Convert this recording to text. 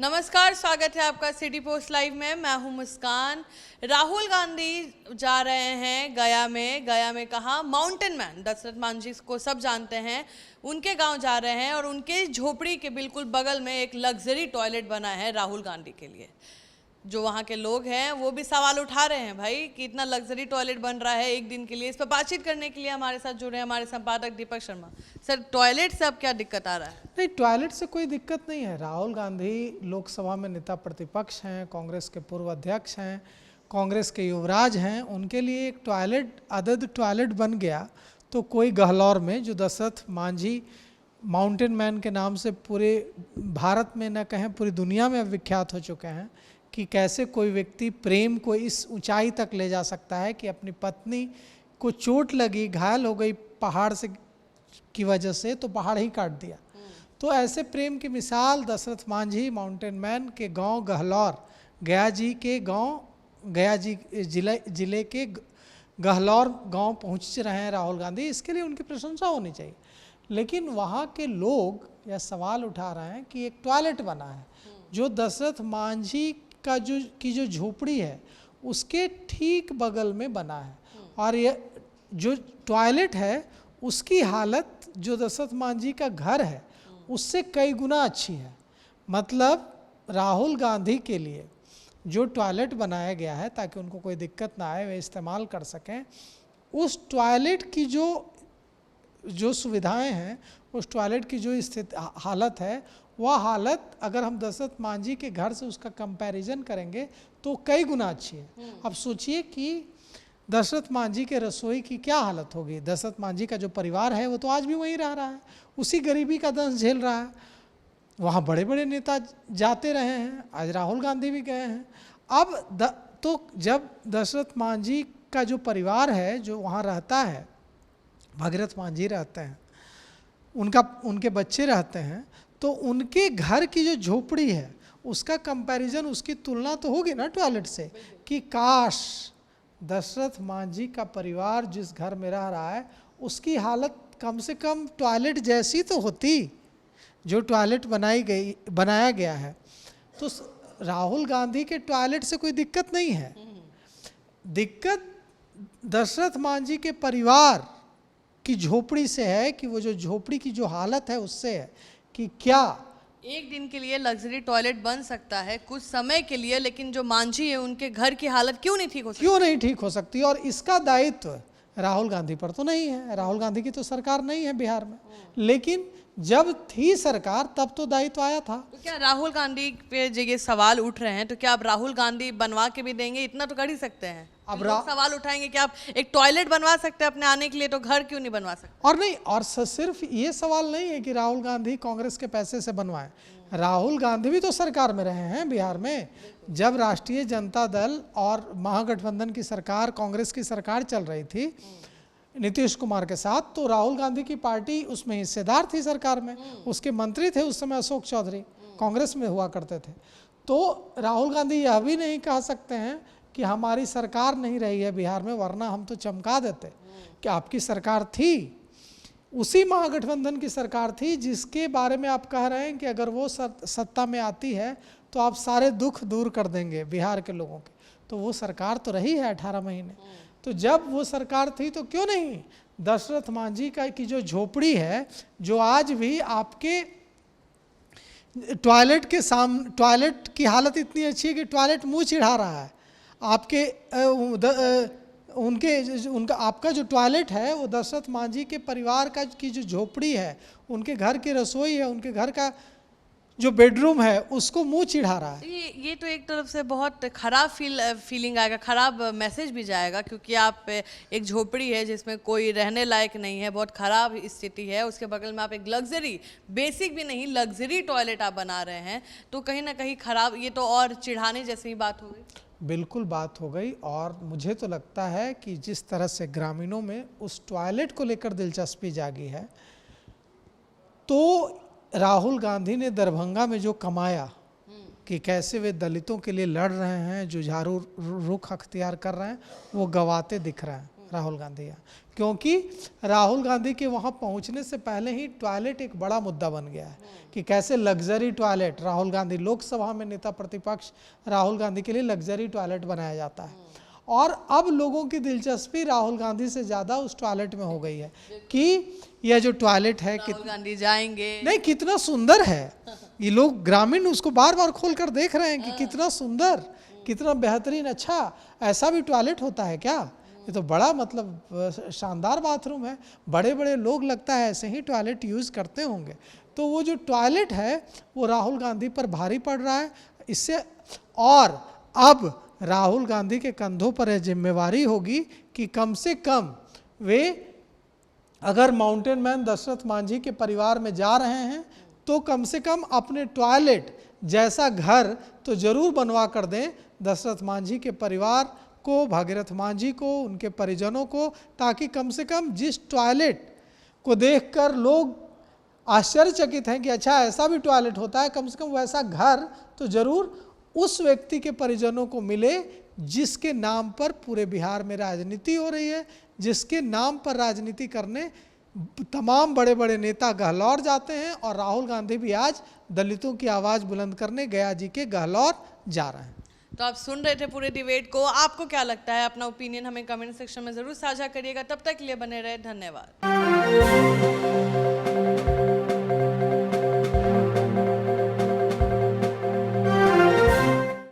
नमस्कार, स्वागत है आपका सिटी पोस्ट लाइव में। मैं हूं मुस्कान। राहुल गांधी जा रहे हैं गया में कहा माउंटेन मैन दशरथ मांझी को सब जानते हैं, उनके गांव जा रहे हैं और उनके झोपड़ी के बिल्कुल बगल में एक लग्जरी टॉयलेट बना है राहुल गांधी के लिए। जो वहाँ के लोग हैं वो भी सवाल उठा रहे हैं भाई कि इतना लग्जरी टॉयलेट बन रहा है एक दिन के लिए। इस पर बातचीत करने के लिए हमारे साथ जुड़े हमारे संपादक दीपक शर्मा। सर, टॉयलेट से अब क्या दिक्कत आ रहा है? नहीं, टॉयलेट से कोई दिक्कत नहीं है। राहुल गांधी लोकसभा में नेता प्रतिपक्ष हैं, कांग्रेस के पूर्व अध्यक्ष हैं, कांग्रेस के युवराज हैं। उनके लिए एक टॉयलेट अदद टॉयलेट बन गया तो कोई गहलौर में, जो दशरथ मांझी माउंटेन मैन के नाम से पूरे भारत में न कहें पूरी दुनिया में अब विख्यात हो चुके हैं कि कैसे कोई व्यक्ति प्रेम को इस ऊंचाई तक ले जा सकता है कि अपनी पत्नी को चोट लगी, घायल हो गई पहाड़ से की वजह से, तो पहाड़ ही काट दिया। तो ऐसे प्रेम की मिसाल दशरथ मांझी माउंटेन मैन के गांव गहलौर, गया जी जिले के गहलौर गांव पहुंच रहे हैं राहुल गांधी। इसके लिए उनकी प्रशंसा होनी चाहिए। लेकिन वहाँ के लोग यह सवाल उठा रहे हैं कि एक टॉयलेट बना है जो दशरथ मांझी का जो झोपड़ी है उसके ठीक बगल में बना है, और ये जो टॉयलेट है उसकी हालत जो दशरथ मांझी का घर है उससे कई गुना अच्छी है। मतलब राहुल गांधी के लिए जो टॉयलेट बनाया गया है ताकि उनको कोई दिक्कत ना आए, वे इस्तेमाल कर सकें, उस टॉयलेट की जो सुविधाएं हैं, उस टॉयलेट की जो हालत है, वह हालत अगर हम दशरथ मांझी के घर से उसका कंपैरिजन करेंगे तो कई गुना अच्छी है। अब सोचिए कि दशरथ मांझी के रसोई की क्या हालत होगी। दशरथ मांझी का जो परिवार है वो तो आज भी वहीं रह रहा है, उसी गरीबी का दंश झेल रहा है। वहाँ बड़े बड़े नेता जाते रहे हैं, आज राहुल गांधी भी गए हैं। अब तो जब दशरथ मांझी का जो परिवार है जो वहाँ रहता है, भगीरथ मांझी रहते हैं, उनके बच्चे रहते हैं, तो उनके घर की जो झोपड़ी है उसका कंपैरिजन, उसकी तुलना तो होगी ना टॉयलेट से, कि काश दशरथ मांझी का परिवार जिस घर में रह रहा है उसकी हालत कम से कम टॉयलेट जैसी तो होती जो टॉयलेट बनाया गया है। तो राहुल गांधी के टॉयलेट से कोई दिक्कत नहीं है, दिक्कत दशरथ मांझी के परिवार की झोपड़ी से है कि वो जो झोपड़ी की जो हालत है उससे है कि क्या एक दिन के लिए लग्जरी टॉयलेट बन सकता है कुछ समय के लिए, लेकिन जो मांझी है उनके घर की हालत क्यों नहीं ठीक हो सकती? और इसका दायित्व राहुल गांधी पर तो नहीं है। राहुल गांधी की तो सरकार नहीं है बिहार में, लेकिन जब थी सरकार तब तो दायित्व आया था। तो क्या राहुल गांधी पे जो ये सवाल उठ रहे हैं, तो क्या अब राहुल गांधी बनवा के भी देंगे? इतना तो कर ही सकते हैं। अब सवाल उठाएंगे कि आप एक टॉयलेट बनवा सकते हैं अपने आने के लिए, तो घर क्यों नहीं बनवा सकते? और नहीं, और सिर्फ ये सवाल नहीं है कि राहुल गांधी कांग्रेस के पैसे से बनवाएं। राहुल गांधी भी तो सरकार में रहे हैं बिहार में। जब राष्ट्रीय जनता दल और महागठबंधन की सरकार, कांग्रेस की सरकार चल रही थी नीतीश कुमार के साथ, तो राहुल गांधी की पार्टी उसमें हिस्सेदार थी सरकार में। उसके मंत्री थे उस समय अशोक चौधरी, कांग्रेस में हुआ करते थे। तो राहुल गांधी यह भी नहीं कह सकते हैं कि हमारी सरकार नहीं रही है बिहार में, वरना हम तो चमका देते कि आपकी सरकार थी। उसी महागठबंधन की सरकार थी जिसके बारे में आप कह रहे हैं कि अगर वो सत्ता में आती है तो आप सारे दुख दूर कर देंगे बिहार के लोगों के। तो वो सरकार तो रही है 18 महीने। तो जब वो सरकार थी तो क्यों नहीं दशरथ मांझी की जो झोपड़ी है, जो आज भी आपके टॉयलेट की हालत इतनी अच्छी है कि टॉयलेट मुंह चिढ़ा रहा है आपके उनका आपका जो टॉयलेट है वो दशरथ मांझी के परिवार की जो झोपड़ी है, उनके घर की रसोई है, उनके घर का जो बेडरूम है उसको मुंह चिढ़ा रहा है। ये तो एक तरफ से बहुत खराब फीलिंग आएगा, खराब मैसेज भी जाएगा, क्योंकि आप एक झोपड़ी है जिसमें कोई रहने लायक नहीं है, बहुत खराब स्थिति है, उसके बगल में आप एक लग्जरी, बेसिक भी नहीं लग्जरी टॉयलेट आप बना रहे हैं, तो कहीं ना कहीं खराब, ये तो और चिढ़ाने जैसी ही बात हो गई। बिल्कुल बात हो गई। और मुझे तो लगता है कि जिस तरह से ग्रामीणों में उस टॉयलेट को लेकर दिलचस्पी जागी है, तो राहुल गांधी ने दरभंगा में जो कमाया कि कैसे वे दलितों के लिए लड़ रहे हैं, जुझारू रुख अख्तियार कर रहे हैं, वो गवाते दिख रहे हैं राहुल गांधी यहाँ, क्योंकि राहुल गांधी के वहाँ पहुँचने से पहले ही टॉयलेट एक बड़ा मुद्दा बन गया है कि कैसे लग्जरी टॉयलेट, राहुल गांधी लोकसभा में नेता प्रतिपक्ष राहुल गांधी के लिए लग्जरी टॉयलेट बनाया जाता है। और अब लोगों की दिलचस्पी राहुल गांधी से ज़्यादा उस टॉयलेट में हो गई है कि यह जो टॉयलेट है राहुल गांधी जाएंगे, नहीं कितना सुंदर है, ये लोग ग्रामीण उसको बार बार खोल कर देख रहे हैं कि कितना सुंदर, कितना बेहतरीन, अच्छा ऐसा भी टॉयलेट होता है क्या, ये तो बड़ा मतलब शानदार बाथरूम है, बड़े बड़े लोग लगता है ऐसे ही टॉयलेट यूज़ करते होंगे। तो वो जो टॉयलेट है वो राहुल गांधी पर भारी पड़ रहा है इससे, और अब राहुल गांधी के कंधों पर यह जिम्मेवारी होगी कि कम से कम वे अगर माउंटेन मैन दशरथ मांझी के परिवार में जा रहे हैं तो कम से कम अपने टॉयलेट जैसा घर तो जरूर बनवा कर दें दशरथ मांझी के परिवार को, भागीरथ मांझी को, उनके परिजनों को, ताकि कम से कम जिस टॉयलेट को देखकर लोग आश्चर्यचकित हैं कि अच्छा ऐसा भी टॉयलेट होता है, कम से कम वैसा घर तो जरूर उस व्यक्ति के परिजनों को मिले जिसके नाम पर पूरे बिहार में राजनीति हो रही है, जिसके नाम पर राजनीति करने तमाम बड़े बड़े नेता गहलौर जाते हैं। और राहुल गांधी भी आज दलितों की आवाज़ बुलंद करने गया जी के गहलौर जा रहे हैं। तो आप सुन रहे थे पूरे डिबेट को, आपको क्या लगता है, अपना ओपिनियन हमें कमेंट सेक्शन में ज़रूर साझा करिएगा। तब तक के लिए बने रहे, धन्यवाद।